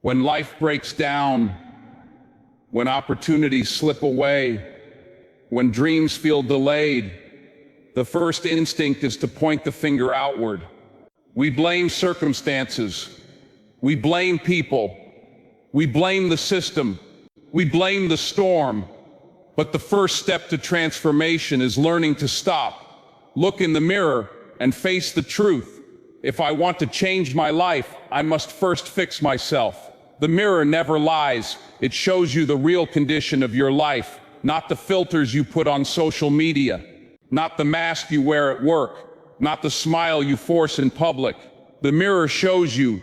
When life breaks down, when opportunities slip away, when dreams feel delayed, the first instinct is to point the finger outward. We blame circumstances. We blame people. We blame the system. We blame the storm. But the first step to transformation is learning to stop, look in the mirror, and face the truth. If I want to change my life, I must first fix myself. The mirror never lies. It shows you the real condition of your life, not the filters you put on social media, not the mask you wear at work, not the smile you force in public. The mirror shows you,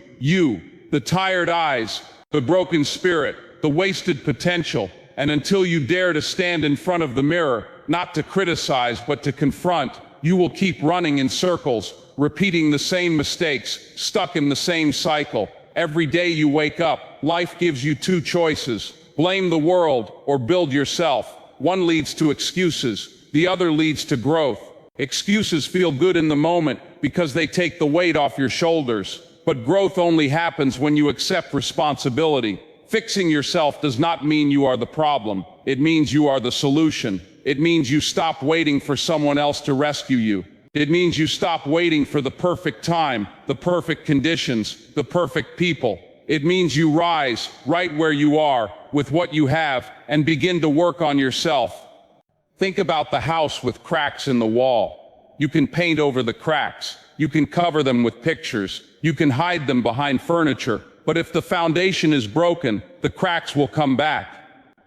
the tired eyes, the broken spirit, the wasted potential. And until you dare to stand in front of the mirror, not to criticize but to confront, you will keep running in circles, repeating the same mistakes, stuck in the same cycle. Every day you wake up, life gives you two choices: blame the world or build yourself. One leads to excuses, the other leads to growth. Excuses feel good in the moment because they take the weight off your shoulders, but growth only happens when you accept responsibility. Fixing yourself does not mean you are the problem. It means you are the solution. It means you stop waiting for someone else to rescue you. It means you stop waiting for the perfect time, the perfect conditions, the perfect people. It means you rise right where you are with what you have and begin to work on yourself. Think about the house with cracks in the wall. You can paint over the cracks. You can cover them with pictures. You can hide them behind furniture. But if the foundation is broken, the cracks will come back.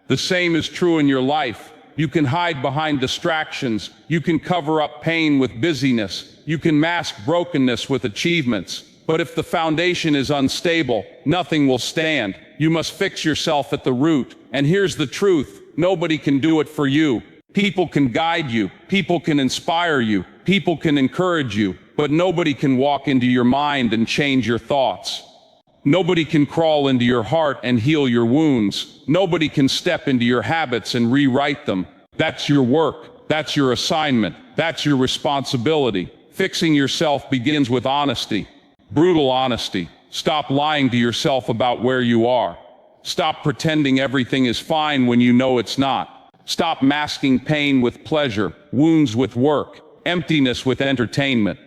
The same is true in your life. You can hide behind distractions. You can cover up pain with busyness. You can mask brokenness with achievements. But if the foundation is unstable, nothing will stand. You must fix yourself at the root. And here's the truth: nobody can do it for you. People can guide you. People can inspire you. People can encourage you. But nobody can walk into your mind and change your thoughts. Nobody can crawl into your heart and heal your wounds. Nobody can step into your habits and rewrite them. That's your work. That's your assignment. That's your responsibility. Fixing yourself begins with honesty. Brutal honesty. Stop lying to yourself about where you are. Stop pretending everything is fine when you know it's not. Stop masking pain with pleasure, wounds with work, emptiness with entertainment.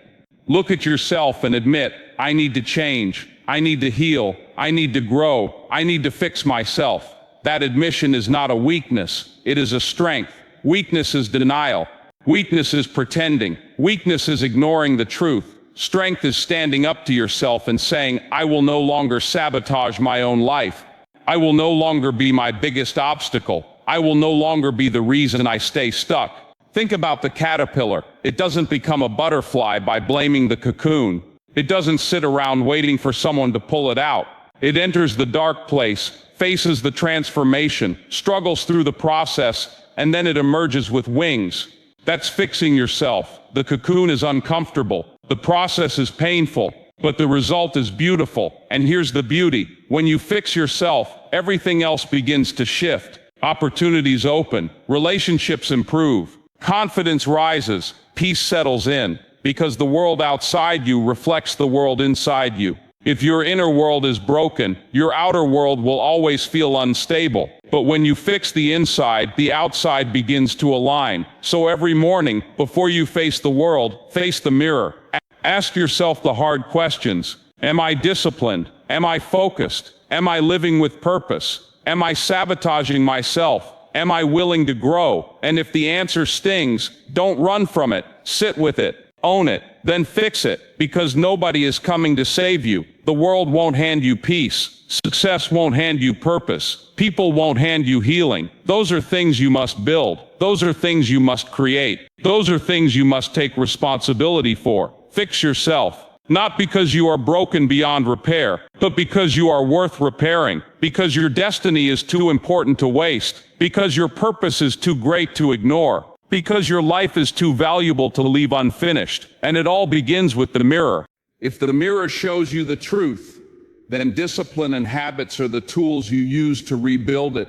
Look at yourself and admit, I need to change. I need to heal. I need to grow. I need to fix myself. That admission is not a weakness. It is a strength. Weakness is denial. Weakness is pretending. Weakness is ignoring the truth. Strength is standing up to yourself and saying, I will no longer sabotage my own life. I will no longer be my biggest obstacle. I will no longer be the reason I stay stuck. Think about the caterpillar. It doesn't become a butterfly by blaming the cocoon. It doesn't sit around waiting for someone to pull it out. It enters the dark place, faces the transformation, struggles through the process, and then it emerges with wings. That's fixing yourself. The cocoon is uncomfortable. The process is painful, but the result is beautiful. And here's the beauty: when you fix yourself, everything else begins to shift. Opportunities open, relationships improve, confidence rises, peace settles in. Because the world outside you reflects the world inside you. If your inner world is broken, your outer world will always feel unstable. But when you fix the inside, the outside begins to align. So every morning, before you face the world, face the mirror. Ask yourself the hard questions. Am I disciplined? Am I focused? Am I living with purpose? Am I sabotaging myself? Am I willing to grow? And if the answer stings, don't run from it. Sit with it. Own it, then fix it, because nobody is coming to save you. The world won't hand you peace. Success won't hand you purpose. People won't hand you healing. Those are things you must build. Those are things you must create. Those are things you must take responsibility for. Fix yourself, not because you are broken beyond repair, but because you are worth repairing, because your destiny is too important to waste, because your purpose is too great to ignore. Because your life is too valuable to leave unfinished. And it all begins with the mirror. If the mirror shows you the truth, then discipline and habits are the tools you use to rebuild it.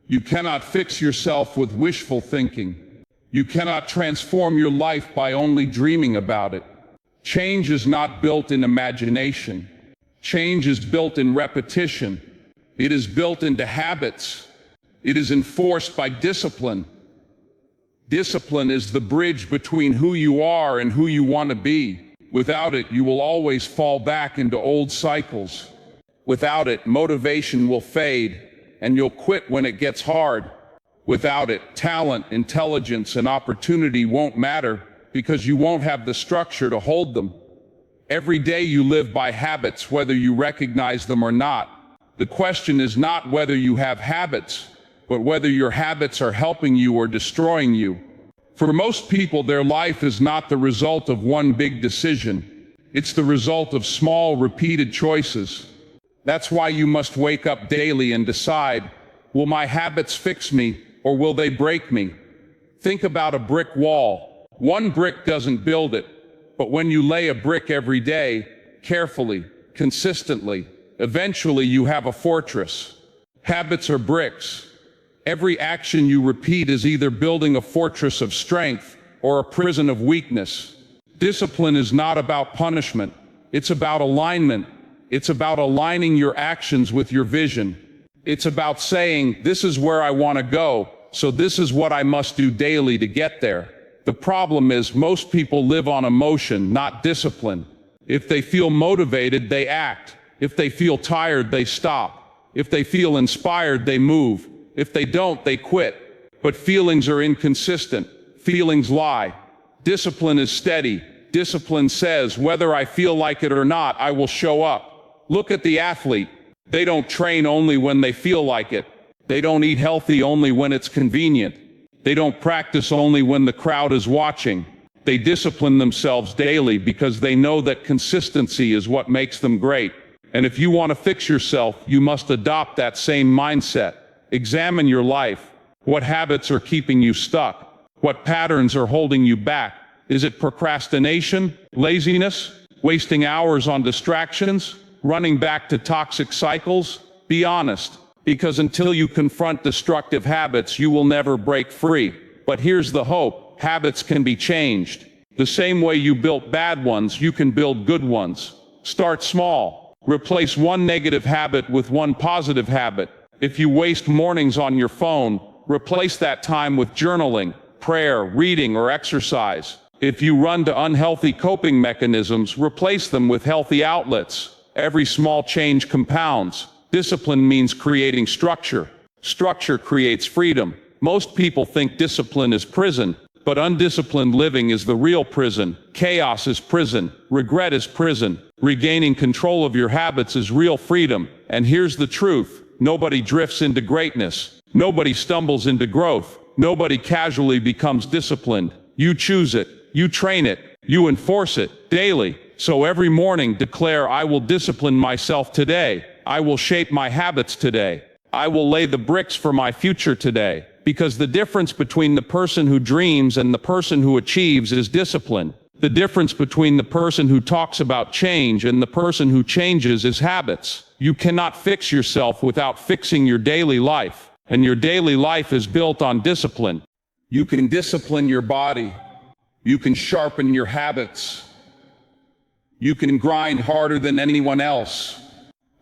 You cannot fix yourself with wishful thinking. You cannot transform your life by only dreaming about it. Change is not built in imagination. Change is built in repetition. It is built into habits. It is enforced by discipline. Discipline is the bridge between who you are and who you want to be. Without it, you will always fall back into old cycles. Without it, motivation will fade, and you'll quit when it gets hard. Without it, talent, intelligence, and opportunity won't matter because you won't have the structure to hold them. Every day you live by habits, whether you recognize them or not. The question is not whether you have habits, but whether your habits are helping you or destroying you. For most people, their life is not the result of one big decision. It's the result of small, repeated choices. That's why you must wake up daily and decide, will my habits fix me or will they break me? Think about a brick wall. One brick doesn't build it, but when you lay a brick every day, carefully, consistently, eventually you have a fortress. Habits are bricks. Every action you repeat is either building a fortress of strength or a prison of weakness. Discipline is not about punishment. It's about alignment. It's about aligning your actions with your vision. It's about saying, this is where I want to go, so this is what I must do daily to get there. The problem is most people live on emotion, not discipline. If they feel motivated, they act. If they feel tired, they stop. If they feel inspired, they move. If they don't, they quit. But feelings are inconsistent. Feelings lie. Discipline is steady. Discipline says, whether I feel like it or not, I will show up. Look at the athlete. They don't train only when they feel like it. They don't eat healthy only when it's convenient. They don't practice only when the crowd is watching. They discipline themselves daily because they know that consistency is what makes them great. And if you want to fix yourself, you must adopt that same mindset. Examine your life. What habits are keeping you stuck? What patterns are holding you back? Is it procrastination, laziness, wasting hours on distractions, running back to toxic cycles? Be honest, because until you confront destructive habits, you will never break free. But here's the hope. Habits can be changed. The same way you built bad ones, you can build good ones. Start small. Replace one negative habit with one positive habit. If you waste mornings on your phone, replace that time with journaling, prayer, reading, or exercise. If you run to unhealthy coping mechanisms, replace them with healthy outlets. Every small change compounds. Discipline means creating structure. Structure creates freedom. Most people think discipline is prison, but undisciplined living is the real prison. Chaos is prison. Regret is prison. Regaining control of your habits is real freedom. And here's the truth. Nobody drifts into greatness. Nobody stumbles into growth. Nobody casually becomes disciplined. You choose it. You train it. You enforce it daily. So every morning declare, I will discipline myself today. I will shape my habits today. I will lay the bricks for my future today. Because the difference between the person who dreams and the person who achieves is discipline. The difference between the person who talks about change and the person who changes is habits. You cannot fix yourself without fixing your daily life. And your daily life is built on discipline. You can discipline your body. You can sharpen your habits. You can grind harder than anyone else.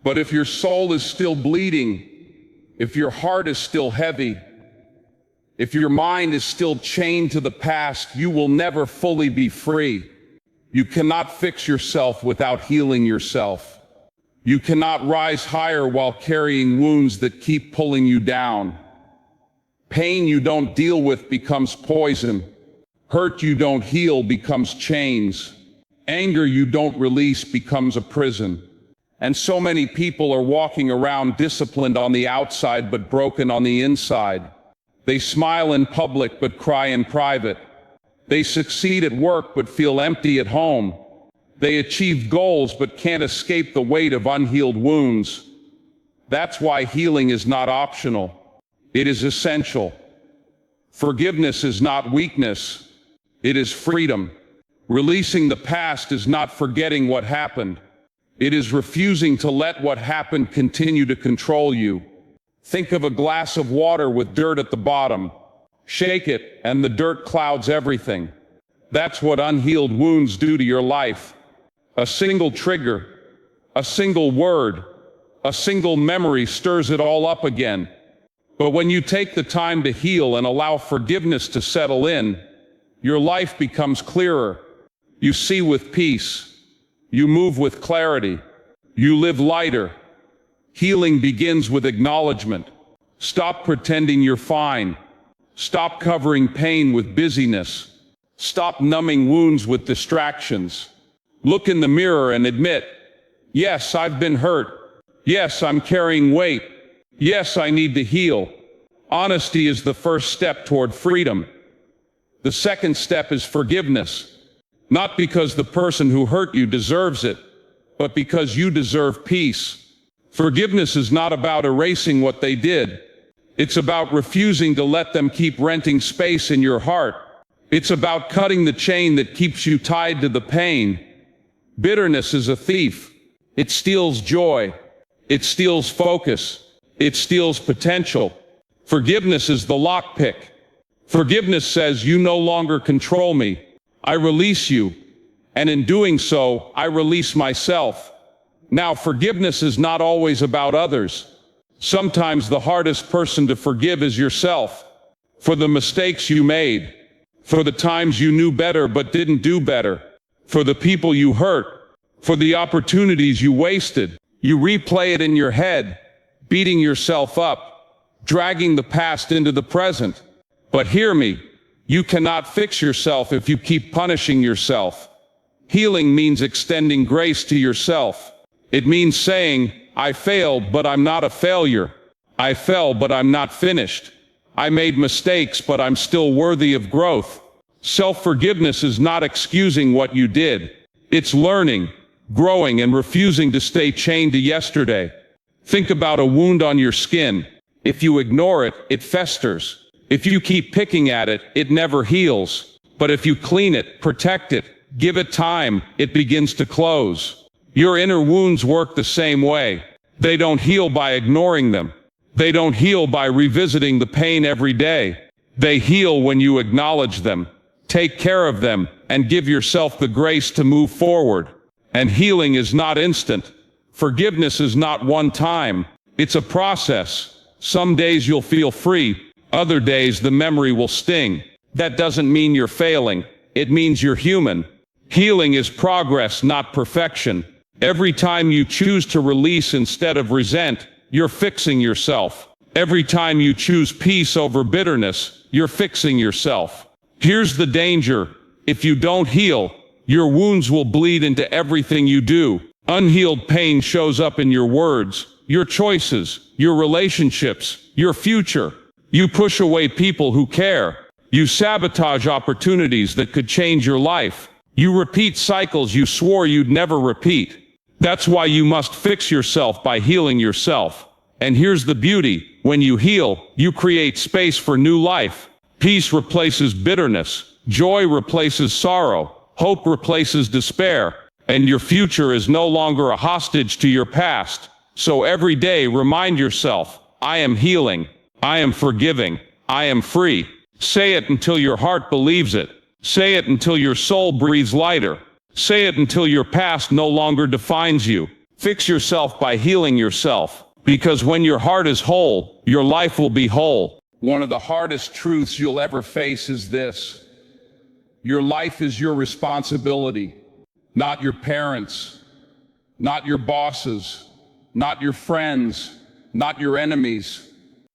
But if your soul is still bleeding, if your heart is still heavy, if your mind is still chained to the past, you will never fully be free. You cannot fix yourself without healing yourself. You cannot rise higher while carrying wounds that keep pulling you down. Pain you don't deal with becomes poison. Hurt you don't heal becomes chains. Anger you don't release becomes a prison. And so many people are walking around disciplined on the outside but broken on the inside. They smile in public but cry in private. They succeed at work but feel empty at home. They achieve goals but can't escape the weight of unhealed wounds. That's why healing is not optional. It is essential. Forgiveness is not weakness. It is freedom. Releasing the past is not forgetting what happened. It is refusing to let what happened continue to control you. Think of a glass of water with dirt at the bottom. Shake it, and the dirt clouds everything. That's what unhealed wounds do to your life. A single trigger, a single word, A single memory stirs it all up again. But when you take the time to heal and allow forgiveness to settle in, your life becomes clearer. You see with peace. You move with clarity. You live lighter. Healing begins with acknowledgement. Stop pretending you're fine. Stop covering pain with busyness. Stop numbing wounds with distractions. Look in the mirror and admit, yes, I've been hurt. Yes, I'm carrying weight. Yes, I need to heal. Honesty is the first step toward freedom. The second step is forgiveness. Not because the person who hurt you deserves it, but because you deserve peace. Forgiveness is not about erasing what they did. It's about refusing to let them keep renting space in your heart. It's about cutting the chain that keeps you tied to the pain. Bitterness is a thief. It steals joy. It steals focus. It steals potential. Forgiveness is the lockpick. Forgiveness says, you no longer control me. I release you. And in doing so, I release myself. Now, forgiveness is not always about others. Sometimes the hardest person to forgive is yourself. For the mistakes you made. For the times you knew better but didn't do better. For the people you hurt. For the opportunities you wasted. You replay it in your head, beating yourself up, dragging the past into the present. But hear me, you cannot fix yourself if you keep punishing yourself. Healing means extending grace to yourself. It means saying, I failed, but I'm not a failure. I fell, but I'm not finished. I made mistakes, but I'm still worthy of growth. Self-forgiveness is not excusing what you did. It's learning, growing, and refusing to stay chained to yesterday. Think about a wound on your skin. If you ignore it, it festers. If you keep picking at it, it never heals. But if you clean it, protect it, give it time, it begins to close. Your inner wounds work the same way. They don't heal by ignoring them. They don't heal by revisiting the pain every day. They heal when you acknowledge them, take care of them, and give yourself the grace to move forward. And healing is not instant. Forgiveness is not one time. It's a process. Some days you'll feel free. Other days the memory will sting. That doesn't mean you're failing. It means you're human. Healing is progress, not perfection. Every time you choose to release instead of resent, you're fixing yourself. Every time you choose peace over bitterness, you're fixing yourself. Here's the danger. If you don't heal, your wounds will bleed into everything you do. Unhealed pain shows up in your words, your choices, your relationships, your future. You push away people who care. You sabotage opportunities that could change your life. You repeat cycles you swore you'd never repeat. That's why you must fix yourself by healing yourself. And here's the beauty. When you heal, you create space for new life. Peace replaces bitterness. Joy replaces sorrow. Hope replaces despair. And your future is no longer a hostage to your past. So every day remind yourself, I am healing. I am forgiving. I am free. Say it until your heart believes it. Say it until your soul breathes lighter. Say it until your past no longer defines you. Fix yourself by healing yourself. Because when your heart is whole, your life will be whole. One of the hardest truths you'll ever face is this. Your life is your responsibility, not your parents, not your bosses, not your friends, not your enemies.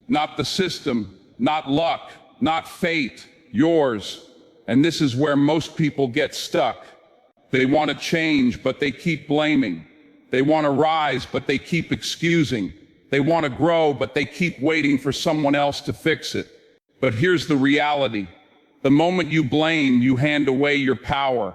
Not the system, not luck, not fate, yours. And this is where most people get stuck. They want to change, but they keep blaming. They want to rise, but they keep excusing. They want to grow, but they keep waiting for someone else to fix it. But here's the reality. The moment you blame, you hand away your power.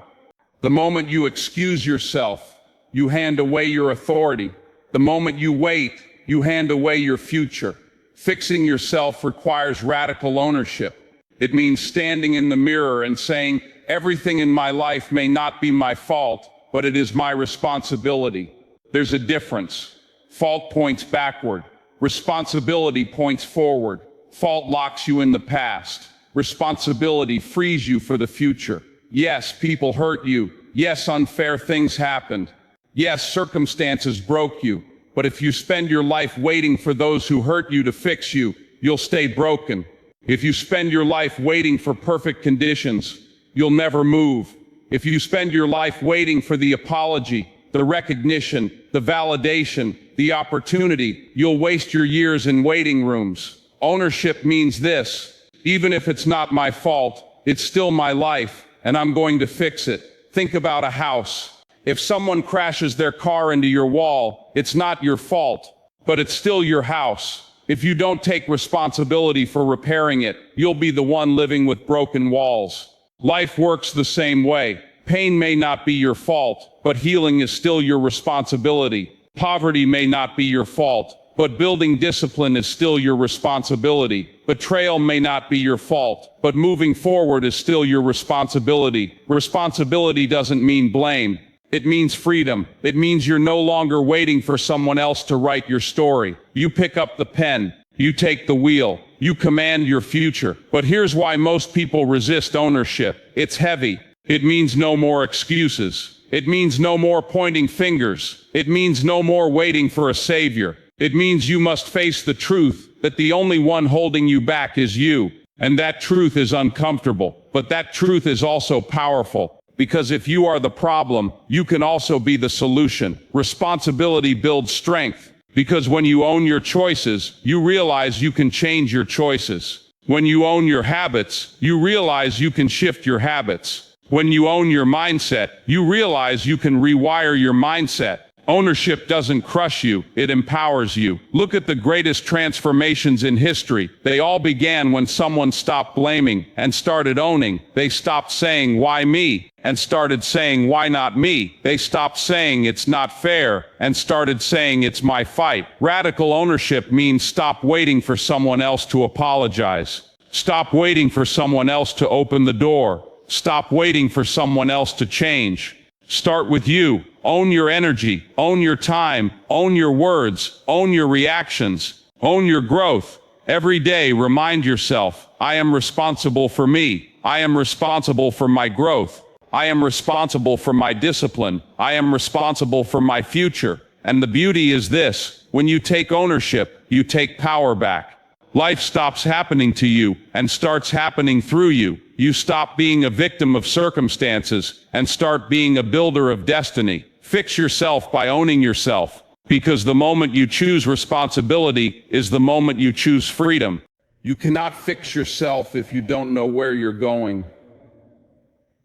The moment you excuse yourself, you hand away your authority. The moment you wait, you hand away your future. Fixing yourself requires radical ownership. It means standing in the mirror and saying, everything in my life may not be my fault, but it is my responsibility. There's a difference. Fault points backward. Responsibility points forward. Fault locks you in the past. Responsibility frees you for the future. Yes, people hurt you. Yes, unfair things happened. Yes, circumstances broke you. But if you spend your life waiting for those who hurt you to fix you, you'll stay broken. If you spend your life waiting for perfect conditions, you'll never move. If you spend your life waiting for the apology, the recognition, the validation, the opportunity, you'll waste your years in waiting rooms. Ownership means this: even if it's not my fault, it's still my life, and I'm going to fix it. Think about a house. If someone crashes their car into your wall, it's not your fault, but it's still your house. If you don't take responsibility for repairing it, you'll be the one living with broken walls. Life works the same way. Pain may not be your fault, but healing is still your responsibility. Poverty may not be your fault, but building discipline is still your responsibility. Betrayal may not be your fault, but moving forward is still your responsibility. Responsibility doesn't mean blame. It means freedom. It means you're no longer waiting for someone else to write your story. You pick up the pen. You take the wheel. You command your future. But here's why most people resist ownership. It's heavy. It means no more excuses. It means no more pointing fingers. It means no more waiting for a savior. It means you must face the truth that the only one holding you back is you. And that truth is uncomfortable. But that truth is also powerful. Because if you are the problem, you can also be the solution. Responsibility builds strength. Because when you own your choices, you realize you can change your choices. When you own your habits, you realize you can shift your habits. When you own your mindset, you realize you can rewire your mindset. Ownership doesn't crush you, it empowers you. Look at the greatest transformations in history. They all began when someone stopped blaming and started owning. They stopped saying, "Why me?" and started saying, "Why not me?" They stopped saying, "It's not fair," and started saying, "It's my fight." Radical ownership means stop waiting for someone else to apologize. Stop waiting for someone else to open the door. Stop waiting for someone else to change. Start with you. Own your energy, own your time, own your words, own your reactions, own your growth. Every day remind yourself, I am responsible for me. I am responsible for my growth. I am responsible for my discipline. I am responsible for my future. And the beauty is this: when you take ownership, you take power back. Life stops happening to you and starts happening through you. You stop being a victim of circumstances and start being a builder of destiny. Fix yourself by owning yourself, because the moment you choose responsibility is the moment you choose freedom. You cannot fix yourself if you don't know where you're going.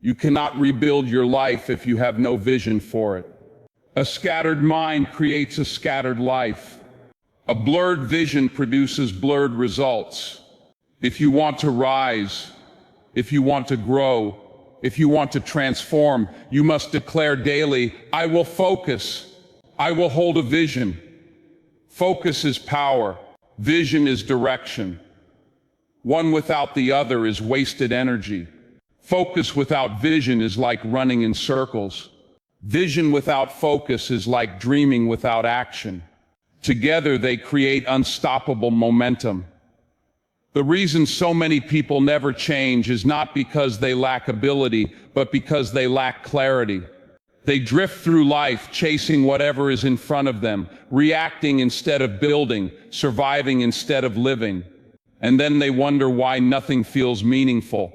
You cannot rebuild your life if you have no vision for it. A scattered mind creates a scattered life. A blurred vision produces blurred results. If you want to rise, if you want to grow, if you want to transform, you must declare daily, I will focus. I will hold a vision. Focus is power. Vision is direction. One without the other is wasted energy. Focus without vision is like running in circles. Vision without focus is like dreaming without action. Together they create unstoppable momentum. The reason so many people never change is not because they lack ability, but because they lack clarity. They drift through life chasing whatever is in front of them, reacting instead of building, surviving instead of living. And then they wonder why nothing feels meaningful.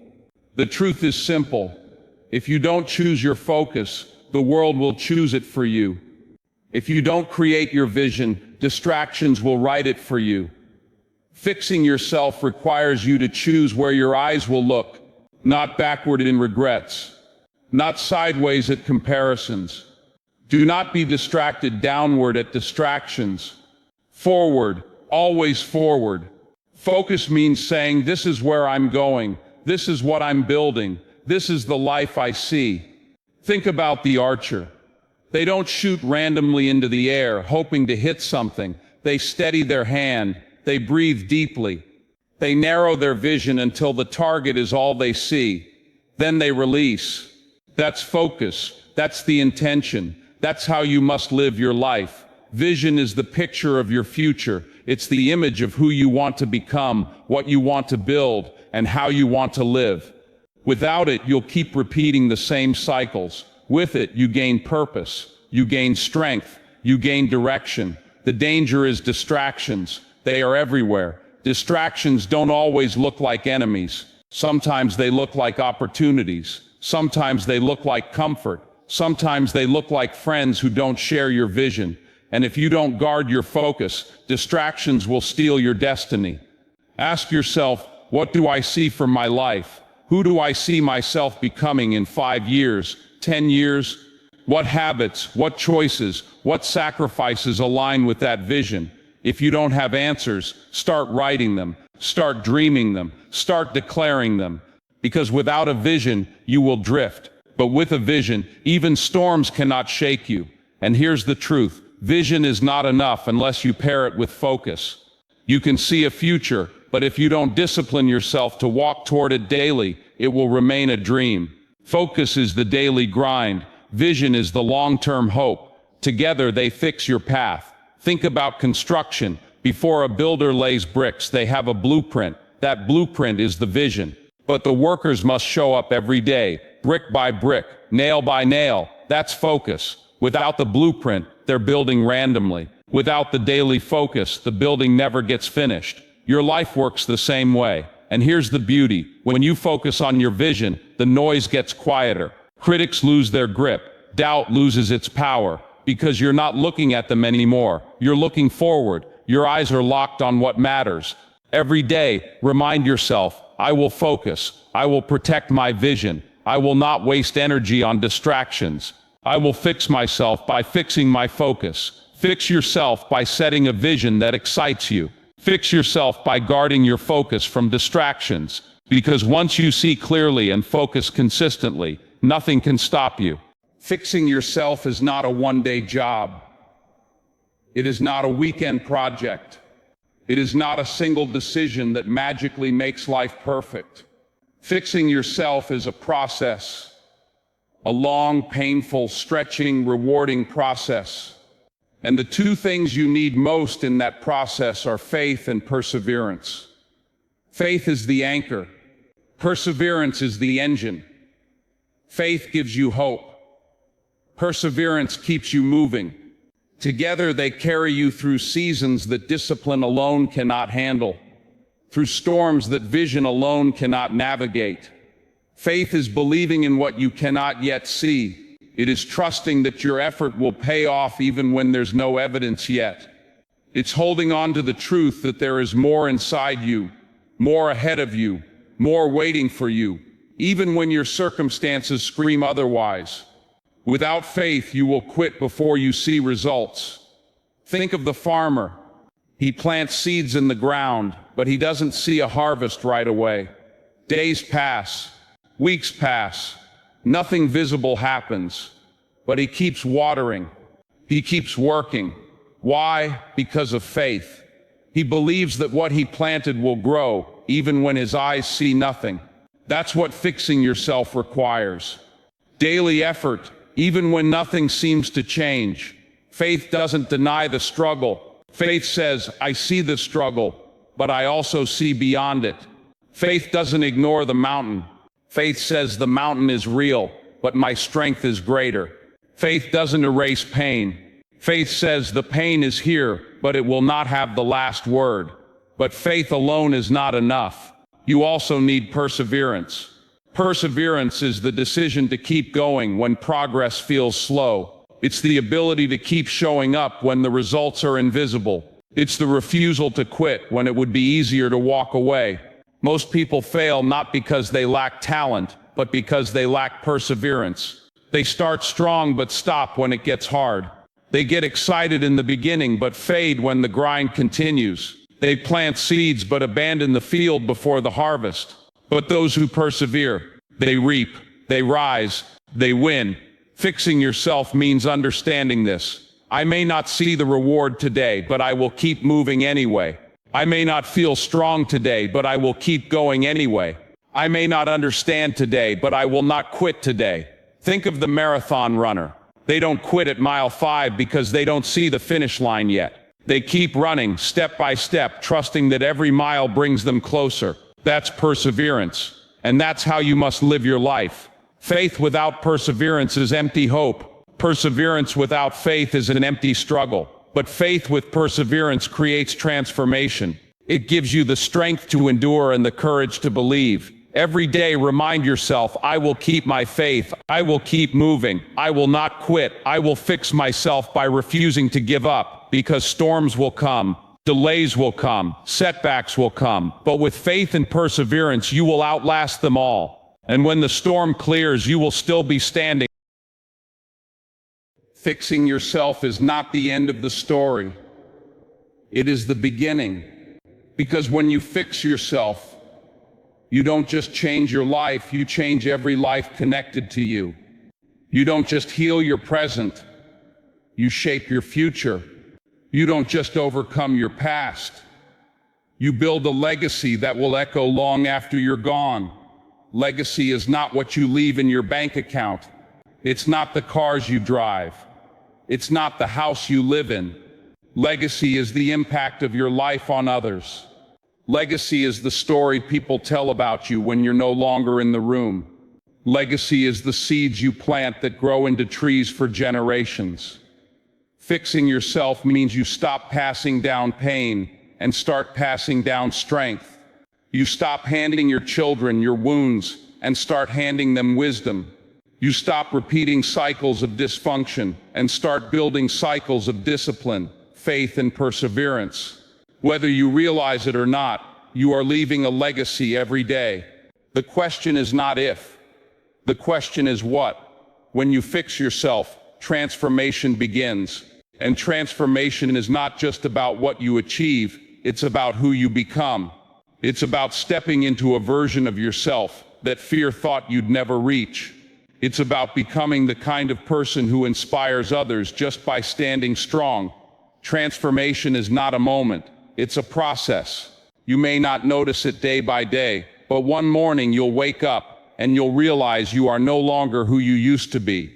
The truth is simple. If you don't choose your focus, the world will choose it for you. If you don't create your vision, distractions will write it for you. Fixing yourself requires you to choose where your eyes will look, not backward in regrets, not sideways at comparisons. Do not be distracted downward at distractions. Forward, always forward. Focus means saying, this is where I'm going, this is what I'm building, this is the life I see. Think about the archer. They don't shoot randomly into the air, hoping to hit something. They steady their hand. They breathe deeply. They narrow their vision until the target is all they see. Then they release. That's focus. That's the intention. That's how you must live your life. Vision is the picture of your future. It's the image of who you want to become, what you want to build, and how you want to live. Without it, you'll keep repeating the same cycles. With it, you gain purpose. You gain strength. You gain direction. The danger is distractions. They are everywhere. Distractions don't always look like enemies. Sometimes they look like opportunities. Sometimes they look like comfort. Sometimes they look like friends who don't share your vision. And if you don't guard your focus, distractions will steal your destiny. Ask yourself, what do I see for my life? Who do I see myself becoming in 5 years, 10 years? What habits, what choices, what sacrifices align with that vision? If you don't have answers, start writing them, start dreaming them, start declaring them. Because without a vision, you will drift. But with a vision, even storms cannot shake you. And here's the truth. Vision is not enough unless you pair it with focus. You can see a future, but if you don't discipline yourself to walk toward it daily, it will remain a dream. Focus is the daily grind. Vision is the long-term hope. Together they fix your path. Think about construction. Before a builder lays bricks, they have a blueprint. That blueprint is the vision. But the workers must show up every day, brick by brick, nail by nail. That's focus. Without the blueprint, they're building randomly. Without the daily focus, the building never gets finished. Your life works the same way. And here's the beauty. When you focus on your vision, the noise gets quieter. Critics lose their grip. Doubt loses its power. Because you're not looking at them anymore. You're looking forward. Your eyes are locked on what matters. Every day, remind yourself, I will focus. I will protect my vision. I will not waste energy on distractions. I will fix myself by fixing my focus. Fix yourself by setting a vision that excites you. Fix yourself by guarding your focus from distractions. Because once you see clearly and focus consistently, nothing can stop you. Fixing yourself is not a one-day job. It is not a weekend project. It is not a single decision that magically makes life perfect. Fixing yourself is a process. A long, painful, stretching, rewarding process. And the two things you need most in that process are faith and perseverance. Faith is the anchor. Perseverance is the engine. Faith gives you hope. Perseverance keeps you moving. Together they carry you through seasons that discipline alone cannot handle, through storms that vision alone cannot navigate. Faith is believing in what you cannot yet see. It is trusting that your effort will pay off even when there's no evidence yet. It's holding on to the truth that there is more inside you, more ahead of you, more waiting for you, even when your circumstances scream otherwise. Without faith, you will quit before you see results. Think of the farmer. He plants seeds in the ground, but he doesn't see a harvest right away. Days pass, weeks pass, nothing visible happens, but he keeps watering. He keeps working. Why? Because of faith. He believes that what he planted will grow, even when his eyes see nothing. That's what fixing yourself requires. Daily effort, even when nothing seems to change. Faith doesn't deny the struggle. Faith says, I see the struggle, but I also see beyond it. Faith doesn't ignore the mountain. Faith says the mountain is real, but my strength is greater. Faith doesn't erase pain. Faith says the pain is here, but it will not have the last word. But faith alone is not enough. You also need perseverance. Perseverance is the decision to keep going when progress feels slow. It's the ability to keep showing up when the results are invisible. It's the refusal to quit when it would be easier to walk away. Most people fail not because they lack talent, but because they lack perseverance. They start strong but stop when it gets hard. They get excited in the beginning but fade when the grind continues. They plant seeds but abandon the field before the harvest. But those who persevere, they reap, they rise, they win. Fixing yourself means understanding this. I may not see the reward today, but I will keep moving anyway. I may not feel strong today, but I will keep going anyway. I may not understand today, but I will not quit today. Think of the marathon runner. They don't quit at mile 5 because they don't see the finish line yet. They keep running step by step, trusting that every mile brings them closer. That's perseverance. And that's how you must live your life. Faith without perseverance is empty hope. Perseverance without faith is an empty struggle. But faith with perseverance creates transformation. It gives you the strength to endure and the courage to believe. Every day remind yourself, I will keep my faith, I will keep moving, I will not quit, I will fix myself by refusing to give up, because storms will come, delays will come, setbacks will come, but with faith and perseverance you will outlast them all. And when the storm clears, you will still be standing. Fixing yourself is not the end of the story. It is the beginning. Because when you fix yourself, you don't just change your life, you change every life connected to you. You don't just heal your present, you shape your future. You don't just overcome your past, you build a legacy that will echo long after you're gone. Legacy is not what you leave in your bank account. It's not the cars you drive. It's not the house you live in. Legacy is the impact of your life on others. Legacy is the story people tell about you when you're no longer in the room. Legacy is the seeds you plant that grow into trees for generations. Fixing yourself means you stop passing down pain and start passing down strength. You stop handing your children your wounds and start handing them wisdom. You stop repeating cycles of dysfunction and start building cycles of discipline, faith, and perseverance. Whether you realize it or not, you are leaving a legacy every day. The question is not if. The question is what. When you fix yourself, transformation begins. And transformation is not just about what you achieve, it's about who you become. It's about stepping into a version of yourself that fear thought you'd never reach. It's about becoming the kind of person who inspires others just by standing strong. Transformation is not a moment, it's a process. You may not notice it day by day, but one morning you'll wake up and you'll realize you are no longer who you used to be.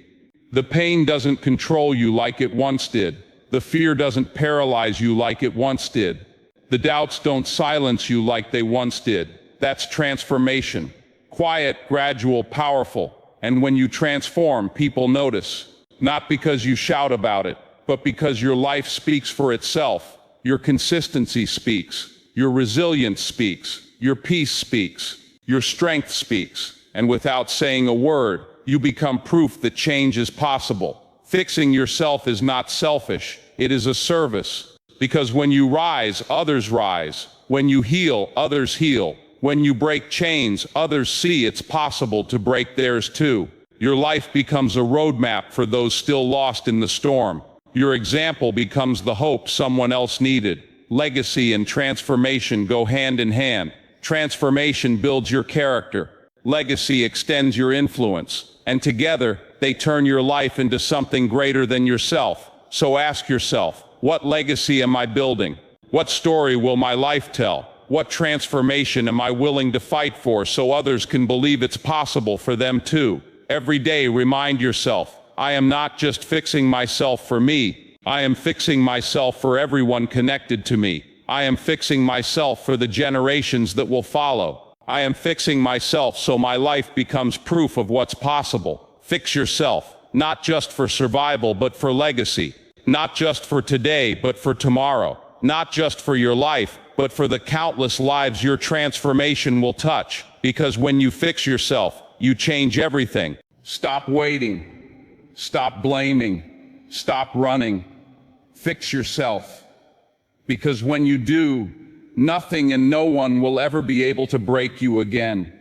The pain doesn't control you like it once did. The fear doesn't paralyze you like it once did. The doubts don't silence you like they once did. That's transformation. Quiet, gradual, powerful. And when you transform, people notice. Not because you shout about it, but because your life speaks for itself. Your consistency speaks. Your resilience speaks. Your peace speaks. Your strength speaks. And without saying a word, you become proof that change is possible. Fixing yourself is not selfish. It is a service. Because when you rise, others rise. When you heal, others heal. When you break chains, others see it's possible to break theirs too. Your life becomes a roadmap for those still lost in the storm. Your example becomes the hope someone else needed. Legacy and transformation go hand in hand. Transformation builds your character. Legacy extends your influence. And together, they turn your life into something greater than yourself. So ask yourself, what legacy am I building? What story will my life tell? What transformation am I willing to fight for so others can believe it's possible for them too? Every day remind yourself, I am not just fixing myself for me. I am fixing myself for everyone connected to me. I am fixing myself for the generations that will follow. I am fixing myself so my life becomes proof of what's possible. Fix yourself, not just for survival but for legacy. Not just for today but for tomorrow. Not just for your life, but for the countless lives your transformation will touch. Because when you fix yourself, you change everything. Stop waiting. Stop blaming. Stop running. Fix yourself. Because when you do, nothing and no one will ever be able to break you again.